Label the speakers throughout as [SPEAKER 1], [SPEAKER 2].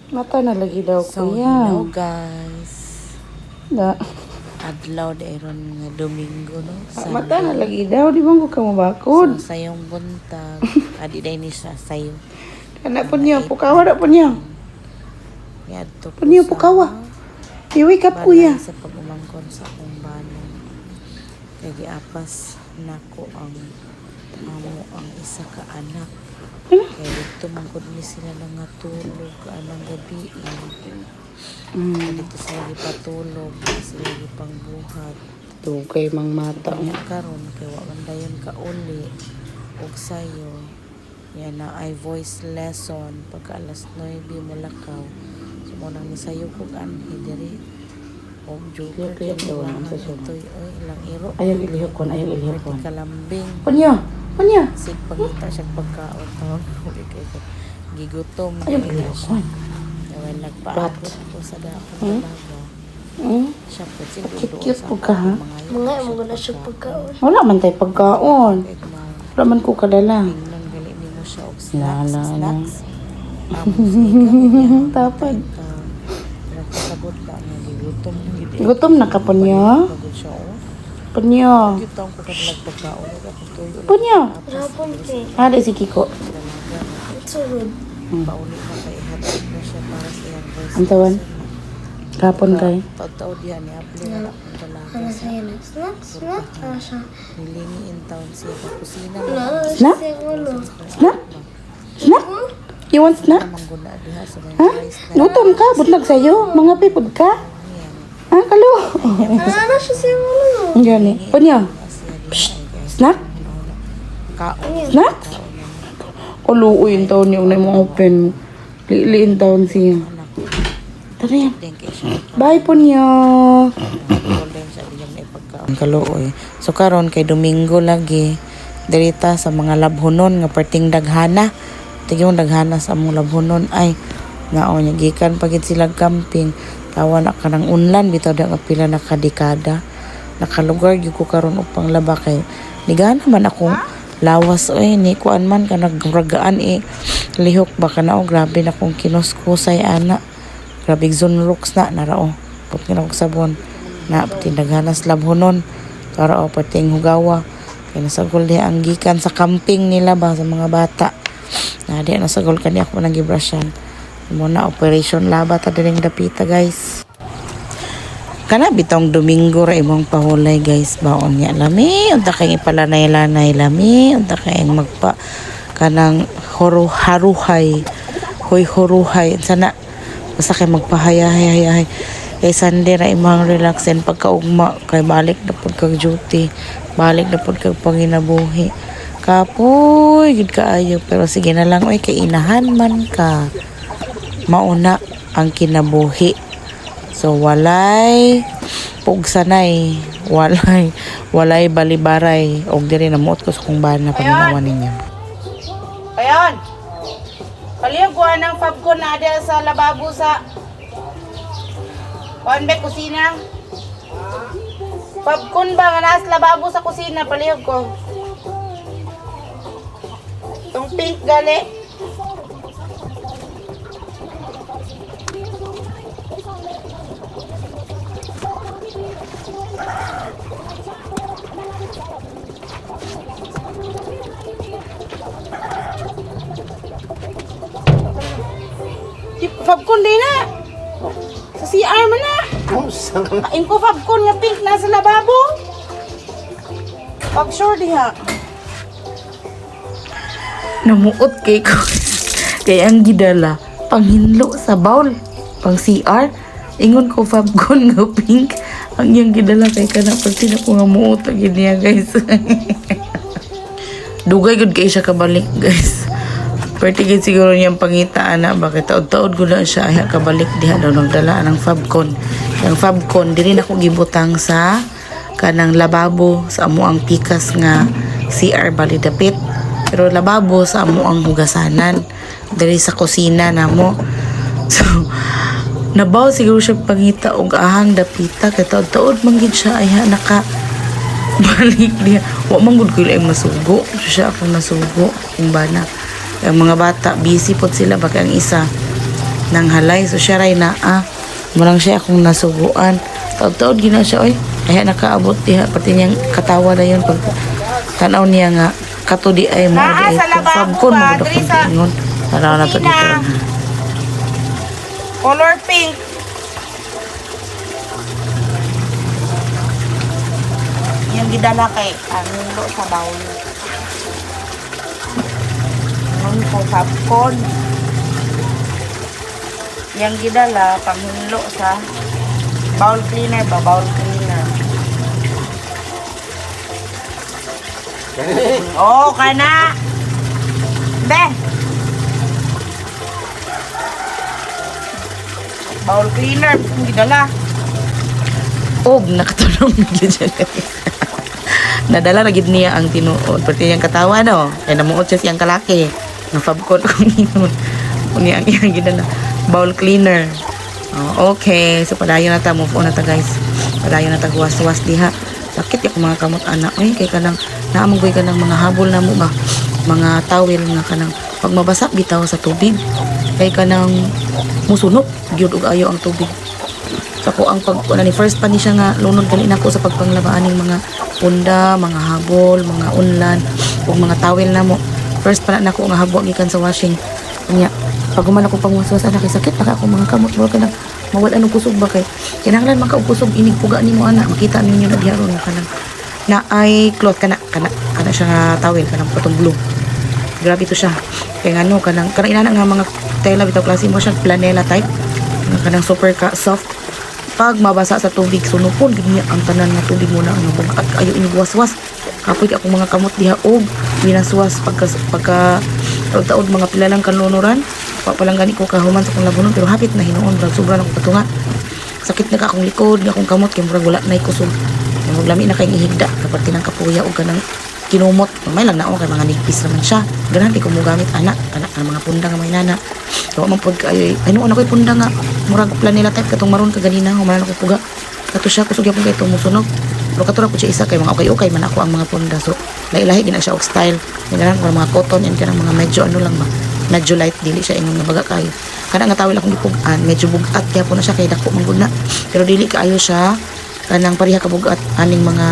[SPEAKER 1] Mata na lagi daw
[SPEAKER 2] So,
[SPEAKER 1] kuya.
[SPEAKER 2] hello guys.
[SPEAKER 1] Da.
[SPEAKER 2] Adlaw dayron nga Domingo no.
[SPEAKER 1] Mata na
[SPEAKER 2] Sunday.
[SPEAKER 1] lagi daw. Di ba ko
[SPEAKER 2] So,
[SPEAKER 1] mabakod?
[SPEAKER 2] sayong buntag. Adi day ni siya sayo.
[SPEAKER 1] Anak po niya. Pukawa na po niya.
[SPEAKER 2] Yadto
[SPEAKER 1] Po niya pukawa. I-wake up kuya.
[SPEAKER 2] balay sa pag-umangkon sa akong banon. Kaya giapas nako ang isa ka anak. Kaya dito mangkod ni sila lang nga tulog anang gabi. Kaya dito sila gipatulog, sila gipangbuhat.
[SPEAKER 1] Tugay mang mata.
[SPEAKER 2] Kaya karon kay wa man dayon ka uli og sayo. Yan na ay voice lesson pagka alas 9 mulakaw. So mo nang misayo kog anhi diri. Og joker
[SPEAKER 1] Kaya daw ang sa siya.
[SPEAKER 2] itoy oy ilang iro.
[SPEAKER 1] Ayaw ilihokon. Ayaw ilihokon.
[SPEAKER 2] Kalambing.
[SPEAKER 1] Po niya. Po niya.
[SPEAKER 2] Sig pangita siya pagkaon tawag uli kay gigutom
[SPEAKER 1] Ayaw
[SPEAKER 2] dili na siya.
[SPEAKER 1] ilihokon.
[SPEAKER 2] Kaya nagpaabot ko sa dakong talaga. Siya po siguro
[SPEAKER 1] Cute po ka ha.
[SPEAKER 3] Mga mo na siya pagkaon.
[SPEAKER 1] Wala man tayo pagkaon. Wala man ko kadala.
[SPEAKER 2] Tingnan gali ni mo siya og
[SPEAKER 1] Lala
[SPEAKER 2] snacks.
[SPEAKER 1] na.
[SPEAKER 2] Snacks. Amo
[SPEAKER 1] Tapad.
[SPEAKER 2] Nagkasabot ka nga gigutom gid.
[SPEAKER 1] Gutom na ka po niya.
[SPEAKER 2] Pagod siya oh.
[SPEAKER 1] Po niya.
[SPEAKER 2] Kita ko kadlag pagkaon ug ako tuyo.
[SPEAKER 1] Po niya.
[SPEAKER 3] Rapon kay.
[SPEAKER 1] Ada si Kiko.
[SPEAKER 2] Dalaga na.
[SPEAKER 3] Surod.
[SPEAKER 2] Pauli na kay hatid na siya para sa iyang voice.
[SPEAKER 1] Ang tawan? Kapon kay.
[SPEAKER 2] Taw-taw diha ni apli na ang dalaga
[SPEAKER 3] Ano
[SPEAKER 2] sa
[SPEAKER 3] sa'yo na? Snack? Snack? Ano siya?
[SPEAKER 2] nilingi in town siya sa kusina.
[SPEAKER 3] Lalo
[SPEAKER 1] Snack?
[SPEAKER 3] siya ulo.
[SPEAKER 1] Snack? Snack? You want snack?
[SPEAKER 2] Mangguna diha sa mga
[SPEAKER 1] Ha?
[SPEAKER 2] rice na
[SPEAKER 1] Gutom ka? Butlag sa'yo? Mga pipod ka?
[SPEAKER 2] niya.
[SPEAKER 1] Ha? Kalo?
[SPEAKER 3] Ano siya sa ulo?
[SPEAKER 1] Gani. Po niya.
[SPEAKER 2] Asya diha ay guys.
[SPEAKER 1] Snack?
[SPEAKER 2] Kaon.
[SPEAKER 1] Snack? Uluuin taon yung na mo open. Liin taon siya. Tara yan.
[SPEAKER 2] Thank you siya.
[SPEAKER 1] Bye po niya.
[SPEAKER 2] Golden sa diyang na ipagkaon. Kaluoy. So karon kay Domingo lagi dirita sa mga labhonon nga perting daghana. Tigong daghana sa among labhonon ay nao nya gikan pagit sila camping. Tawa na kanang unlan bitaw da nga pila na kadekada. Nakalugar gyud ko karon upang laba kay nigana man akong lawas oy ni kuan man ka nagragaan lihok ba kana grabe na kong kinuskusay ana. Grabe zonrox na narao. Put nga og sabon na tinaghanas labhonon para o pating hugawa kay nasagol di ang gikan sa camping nila ba sa mga bata na di nasagol kani ako nang gibrushan mo na operation laba ta diring dapita guys kana bitong Domingo ra imong pahulay guys baon niya lami unta kay ipalanay-lanay lami unta kay magpa kanang haruhay hoy horuhay sana basta kay magpahayahay kay Sunday ra imong relaxen pagkaugma kay balik na pud kag duty balik na pud kag panginabuhi kapoy gid kaayo pero sige na lang oy kay inahan man ka mauna ang kinabuhi so walay pugsanay walay balibaray og diri na muot ko sa kung bana paminawan ninyo ayon paliguan ng fabko na ada sa lababo sa Konbe kusina. Popcorn ba nga nasa lababo sa kusina palihog ko. Tong pink gali. Popcorn din na. Sa CR man na. Kain ko popcorn nga pink na sa lababo. Pag sure diha. Namuot kay ko. Kay ang gidala panghinlo sa bowl. Pang CR. Ingon ko popcorn nga pink. Ang iyang gidala kay kana pati na ko nga muot gid niya guys. Dugay gud kay siya kabalik guys. Pertigid siguro niyang pangitaan na bakit taod-taod ko na siya ay kabalik diha daw nagdala ng Fabcon. Yung Fabcon dili na ko gibutang sa kanang lababo sa amo ang pikas nga CR bali dapit. Pero lababo sa amo ang hugasanan diri sa kusina namo. So nabaw siguro siya pangita og ahang dapita kay taod-taod man gid siya ay naka balik diha. Wa man gud ko ilay masugo. Siya ako nasugo kung bana. Ang mga bata busy pod sila baka ang isa nang halay. So siya ray na marang siya akong nasuguan. Taod-taod gina siya oy. Ay nakaabot diha pati niyang katawa na yun pag tanaw niya nga kato di ay mo di ay sabkon mo daw ingon. Para na to dito.
[SPEAKER 1] Color pink. Yung gidala kay Nulo sa bawl. Nun po popcorn. Yung gidala panghinlo sa bowl cleaner ba? Bowl cleaner. Oh, kana. Be. Bowl cleaner, hindi dala.
[SPEAKER 2] Nakatulong gid siya. Nadala na gid niya ang tinuod. Pati yung katawa no. Kaya namuot siya siyang kalaki. Nafabkon kung inon. Kung ang iyang gidala. Bowl cleaner. Okay. So padayon na ta. Move on na ta guys. Padayon na ta guwas-was diha. Sakit yung mga kamot anak. Ay, kay kanang naamoy ka ng mga habol na mo ba? Mga towel nga kanang pag mabasa bitaw sa tubig. Kay kanang musunod. Gyud og ayo ang tubig. So ko ang pag ni first pa ni siya nga lunod ganin ako sa pagpanglabaan ng mga punda, mga habol, mga unlan, ug mga towel na mo. First pa na ako nga habo gikan sa washing. Nya pag human ako pangwaswas ana kay sakit pa ako mga kamot mo kanang mawala og kusog ba kay kinahanglan man ka og kusog inig puga nimo ana makita ninyo na diha ron kanang na ay cloth kana siya nga towel kanang patong blue. Grabe to siya. Kay ngano kanang inana nga mga tela bitaw klase mo siya flanela type. Kanang super soft. Pag mabasa sa tubig sunupon gid niya ang tanan nga tubig mo na ang bugat ayo inigwaswas kapoy ako mga kamot diha og binaswas pagka taod mga pilalang kanunuran pa lang gani ko kahuman sa kong labunon pero hapit na hinuon brag sobra na ko patunga sakit na ka akong likod nga akong kamot kay murag wala nay kusog maglami na kay ihigda kapati ng kapuya og kanang kinumot may lang naon kay mga nigpis naman siya ganahan di ko mo gamit anak mga punda nga may nana so man pod kaayo ay noon ako'y punda nga murag planela type katong maron ka ganina human ako puga kato siya kusog gyapon kay tumusunog pero katura ko siya isa kay mga okay man ako ang mga punda so lahi gina siya og style ganahan ko mga cotton and kanang mga medyo ano lang ba medyo light dili siya ingon nga baga kayo kana nga tawil akong gipugan medyo bugat gyapon na siya kay dako man gud na pero dili kaayo siya kanang pareha ka bugat aning mga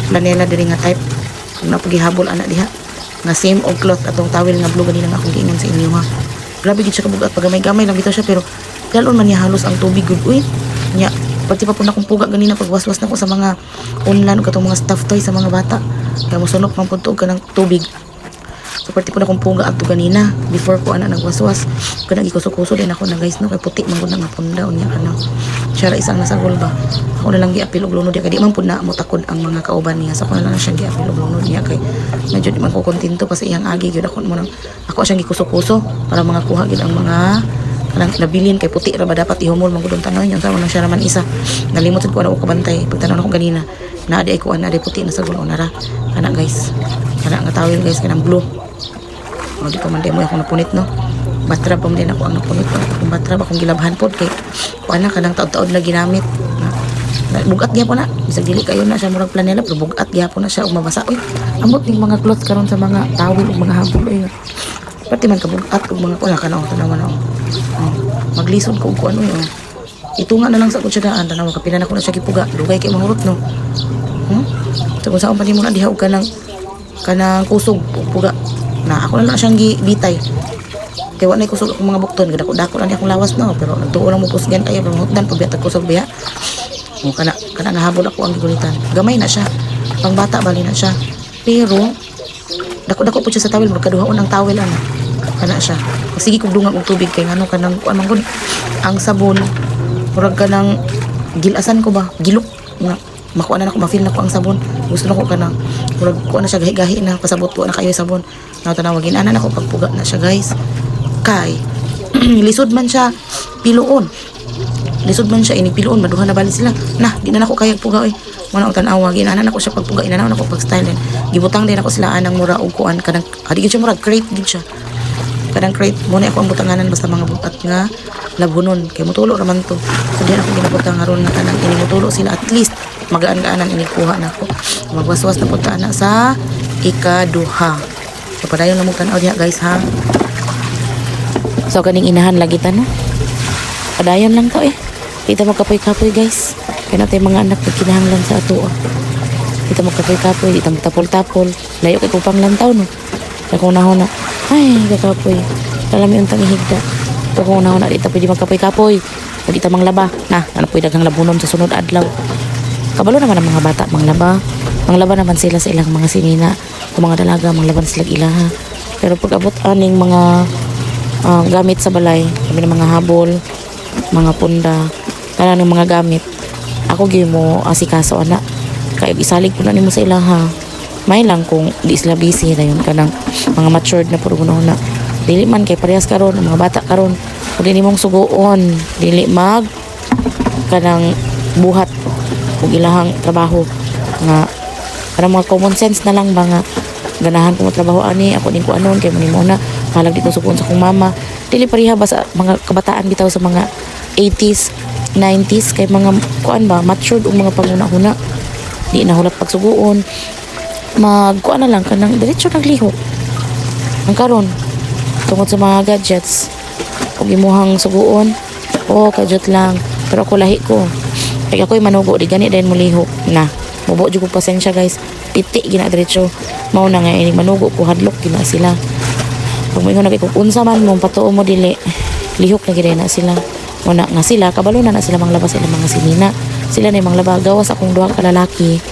[SPEAKER 2] planela diri nga type kung napagihabol anak diha nga same og cloth atong towel nga blue ganina nga akong giingon sa inyo ha grabe gid siya kabugat pag gamay lang bitaw siya pero dalon man niya halos ang tubig gud uy nya pati pa po na kong puga ganina pagwaswas na ko sa mga unlan o katong mga stuffed toy sa mga bata kaya mosunok man punto ka ng tubig so pati po na kong puga adto ganina before ko ana nagwaswas kada gikuso-kuso din ako na guys no kay puti man gud nga punda unya kana siya ra isang nasagol ba ako na lang giapil og lunod kay di man pud na motakod ang mga kauban niya so ako na lang siya giapil og lunod niya kay medyo di man ko kontento pa sa iyang agi gyud ako mo nang ako siyang gikuso-kuso para mga kuha gid ang mga kanang nabilin kay puti ra ba dapat ihumol man gud tanon yon sa una siya raman isa nalimot ko ano ko kabantay pagtanaw ko ganina na di ko ana di puti na sagol onara kana guys kana nga tawil guys kanang blue o di pa man mo ako napunit no batrab pa man din ako ang napunit akong batrab akong gilabhan pod kay ana kanang taod-taod na ginamit bugat gyapon na bisag dili kayo na siya murag planela pero bugat gyapon na siya og mabasa oy amot ning mga clothes karon sa mga tawil ug mga habol oy pati man kabugat ug mga kuna kana tanawan na maglisod ko og ano yun itunga na lang sa kutsa daan tanaw kapila na ko na siya gipuga dugay kay mahurot no so kung saan pa mo na diha og kanang kusog ug puga na ako na lang siyang gibitay kay wa nay kusog akong mga bukton gid ako dako lang akong lawas no pero nagtuo lang mo kusgan kayo pero hutdan pagbiatag kusog biya o kana nahabol ako ang gigulitan gamay na siya pang bata bali na siya pero dako po siya sa tawel magkaduhaon ang tawel ana kana siya sige kog dungan og tubig kay ngano kanang kuan man gud ang sabon murag kanang gilasan ko ba gilok nga makuha na ako ma-feel na ko ang sabon gusto na ko kanang murag kuan na siya gahi-gahi na pasabot ko na kayo sabon na tanawagin ana na ko pagpuga na siya guys kay lisod man siya piluon lisod man siya inipiluon maduha na bali sila na di na nako kaya puga oy wala ko tanawa ginana nako siya pagpuga inana nako pag style gibutang din ako sila anang mura og kuan kanang adi gid siya murag crate gid siya kadang crate mo na ako ang butanganan basta mga butat nga labhonon kay motulo raman to so diyan ako ginabutang aron nga kanang ini motulo sila at least magaan-gaanan ini kuha na ko magwaswas na punta na sa ikaduha so padayon na mo tan-aw diha guys ha so kaning inahan lagi ta no padayon lang to eh. Dito magkapoy-kapoy guys. Kaya natin mga anak na kinahanglan sa ato. Dito magkapoy-kapoy, dito magtapol-tapol. Layo kay kupang lantaw no. Kaya kung nahon na, ay kakapoy. Alam yung tang ihigda. Kaya kung nahon na, dito pwede magkapoy-kapoy. O dito manglaba. Na, ano pwede daghang labunon sa sunod adlaw. Kabalo naman ang mga bata, manglaba. Manglaba naman sila sa ilang mga sinina. Kung mga dalaga, manglaban sila ilaha. Pero pag abot aning mga gamit sa balay, kami ng mga habol, mga punda, kaya ng mga gamit, ako gyud mo asikaso ana. Kaya isalig ko na nimo sa ilaha. May lang kung di sila busy dayon kanang mga matured na puro na. Dili man kay parehas karon ang mga bata karon. Kung dili mong suguon, dili mag kanang buhat ug ilahang trabaho nga para mga common sense na lang ba nga ganahan ko mo trabaho ani ako din ko anon kay mo na halag dito sugon sa kong mama. Dili pareha ba sa mga kabataan bitaw sa mga 80s 90s kay mga kuan ba matured ug mga panguna-una di na hulat pagsuguon magkuan na lang kanang diretso naglihok ang karon tungod sa mga gadgets ug imuhang suguon o kadyot lang pero ako lahi ko kay ako'y manugo di gani dayon mo lihok na mubo jud ko pasensya guys piti gina diretso mao na nga ini manugo ko hadlok gina sila pag mo ingon kung unsa man mo patuo mo dili lihok na gid na sila una nga sila kabalo na sila manglaba sa ilang mga sinina sila na manglaba gawas akong duha ka lalaki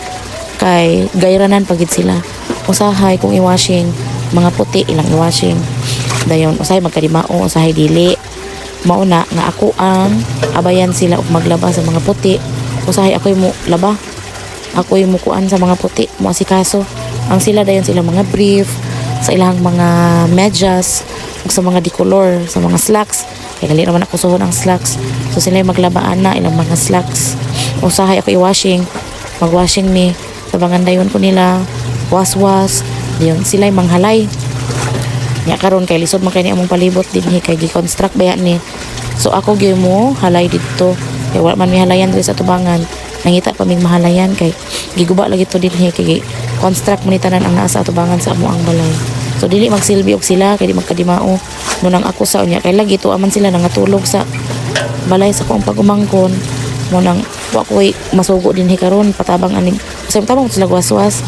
[SPEAKER 2] kay gayranan pagid sila usahay kung i-washing mga puti ilang i-washing dayon usahay magkadimao usahay dili mauna nga ako ang abayan sila og maglaba sa mga puti usahay ako mo laba ako yung mukuan sa mga puti mo asikaso ang sila dayon sila mga brief sa ilang mga medyas ug sa mga decolor sa mga slacks kay dali naman ako suhon ang slacks so sila yung maglabaan na ilang mga slacks usahay ako i-washing mag-washing ni tabangan dayon ko nila was dayon sila yung manghalay nya karon kay lisod man kay ni among palibot dinhi kay gi-construct ba ni so ako gyud mo halay dito kay wala man mi halayan diri sa tubangan nangita pa mig mahalayan kay giguba lagi to dinhi kay construct man ni tanan ang naa sa tubangan sa amo ang balay so dili magsilbi og sila kay di magkadimao munang ako sa unya kay lagi to aman sila nangatulog sa balay sa kong pagumangkon munang wa ko'y masugo dinhi karon patabang anig sa tabang sila waswas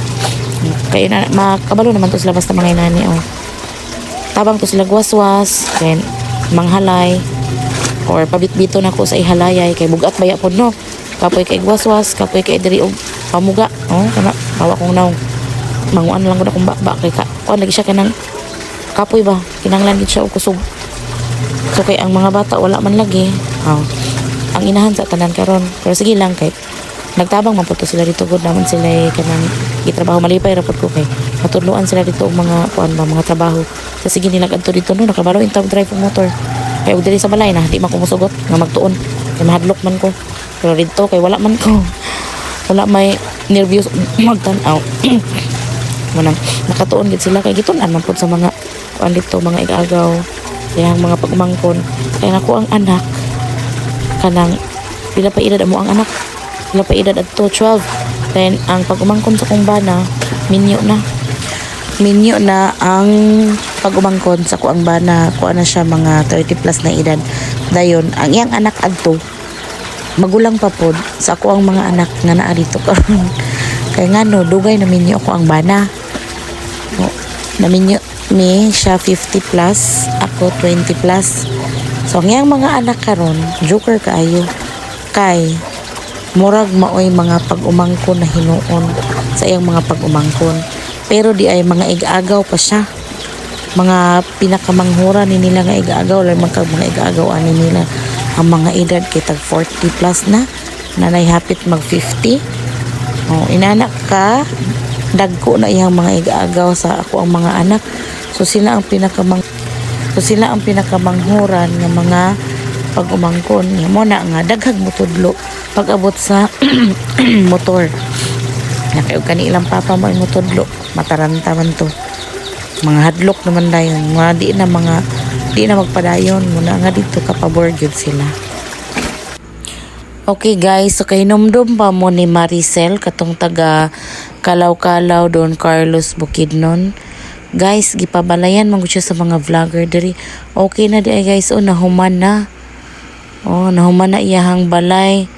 [SPEAKER 2] kay na makabalo naman to sila basta mga inani tabang to sila waswas then manghalay or pabitbito na ko sa ihalayay kay bugat baya pod no kapoy kay waswas kapoy kay diri og pamuga kana bawa kong naong manguan lang ko na kung ba kay kuan lagi siya kanang kapoy ba kinanglan gid siya og kusog so kay ang mga bata wala man lagi ang inahan sa tanan karon pero sige lang kay nagtabang man po to sila dito good naman sila kanang gitrabaho malipay ra pod ko kay matudloan sila dito og mga kuan ba mga trabaho sa sige nila kadto dito no nakabalo intang drive og motor kay og diri sa balay na di man ko musugot nga magtuon kay mahadlok man ko pero dito kay wala man ko wala may nervyos magtan-aw manang nakatuon gid sila kay gitun-an man pod sa mga kuan dito mga igagaw yang mga pagmangkon kay nako ang anak kanang pila pa edad mo ang anak pila pa edad adto 12 then ang pagumangkon sa kong bana minyo na ang pagumangkon sa kuang bana kuan na siya mga 30 plus na edad dayon ang iyang anak adto magulang pa pod sa ako ang mga anak nga naa dito karon kay ngano dugay na minyo ako ang bana na minyo ni siya 50 plus ako 20 plus so ang iyang mga anak karon joker kaayo kay murag maoy mga pag-umangkon na hinuon sa iyang mga pag-umangkon pero di ay mga igagaw pa siya mga pinakamanghura ni nila nga igagaw lang mga igagaw ani nila ang mga edad kay tag 40 plus na nanay hapit mag 50 inanak ka dagko na iyang mga igagaw sa ako ang mga anak so sila ang pinakamanghuran nga mga pag-umangkon nga mo na nga daghag motudlo pag abot sa motor nakay kani ilang papa mo ang motudlo mataranta man to mga hadlok naman dayon mga di na magpadayon muna nga dito kapabor gyud sila. Okay guys, so kay numdum pa mo ni Maricel katong taga Kalaw-Kalaw Don Carlos Bukidnon. Guys, gipabalayan man gud siya sa mga vlogger diri. Okay na di ay guys, nahuman na. Oh, nahuman na iyahang balay.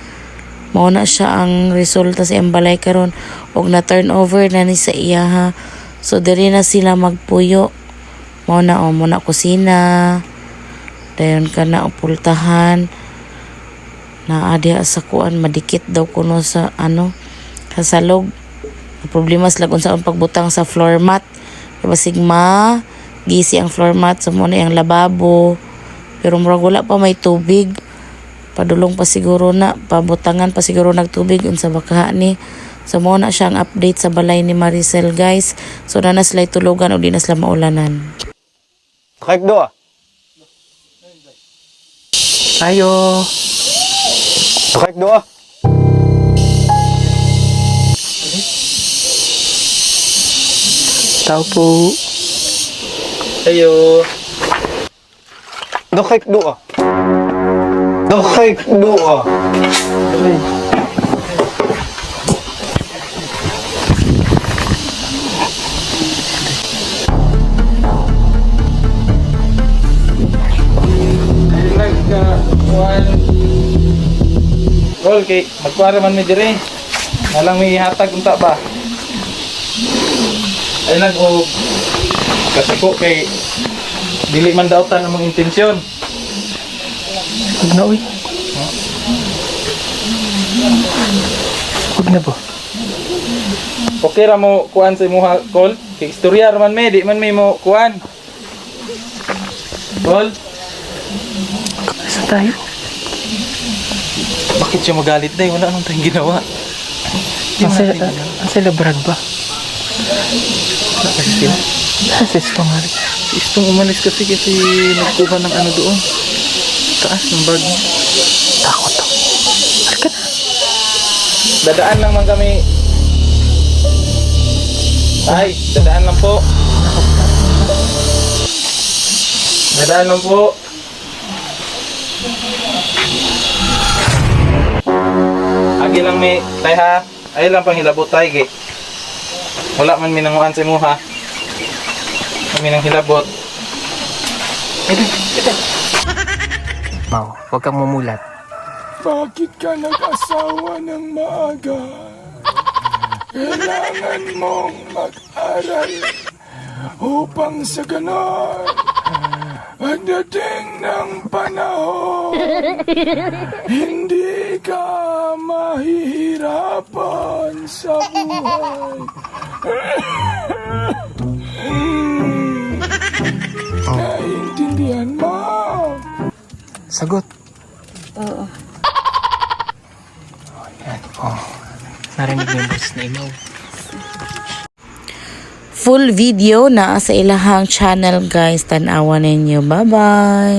[SPEAKER 2] Mao na siya ang resulta sa iyang balay karon og na turnover na ni sa iyaha. So diri na sila magpuyo. Mao na kusina. Dayon ka na pultahan. Na adya sa kuan madikit daw kuno sa kasalog. Problema sila kung saan pagbutang sa floor mat. Kaya sigma gisi ang floor mat so muna yung lababo. Pero murag wala pa may tubig. Padulong pa siguro na, pabutangan pa siguro nagtubig unsa baka ni. So mo na siyang update sa balay ni Maricel guys. So na sila tulugan o di na sila maulanan.
[SPEAKER 4] Kahit doa.
[SPEAKER 5] Ayo.
[SPEAKER 4] Kahit doa.
[SPEAKER 5] Tao po.
[SPEAKER 4] Ayo. Kahit doa. Kahit doa.
[SPEAKER 5] Gol kay magkuara man mi dire. Nalang may hatag unta ba? Ay og kasiko kay dili man daw tan among intensyon. Huwag na uy. Huwag na ba? Okay ra mo kuan sa imuha call. Kay istorya ra man me, di man may mo kuan. Call. Sa tayo. Bakit siya magalit na? Wala nang tayong ginawa. Ang sila brag ba? Kasi sila? Kasi istong hari. Istong umalis kasi nagkuha ng ano doon. Taas ng bag. Takot to. Halika na. Dadaan lang man kami. Ay, dadaan lang po. Dadaan lang po. Agi lang may tay ha. Ay lang pang hilabot tay gi. Wala man minanguan sa imo ha. Kami nang hilabot. Ito.
[SPEAKER 6] Mau, huwag kang mumulat.
[SPEAKER 7] Bakit ka nag-asawa ng maaga? Kailangan mong mag-aral upang sa ganon pagdating ng panahon hindi ka mahihirapan sa buhay. Naiintindihan mo?
[SPEAKER 6] Sagot.
[SPEAKER 1] Oo.
[SPEAKER 6] Yan. Oh. Narinig mo yung boses ni Imaw.
[SPEAKER 2] Full video na sa ilahang channel guys. Tanawan ninyo. Bye-bye!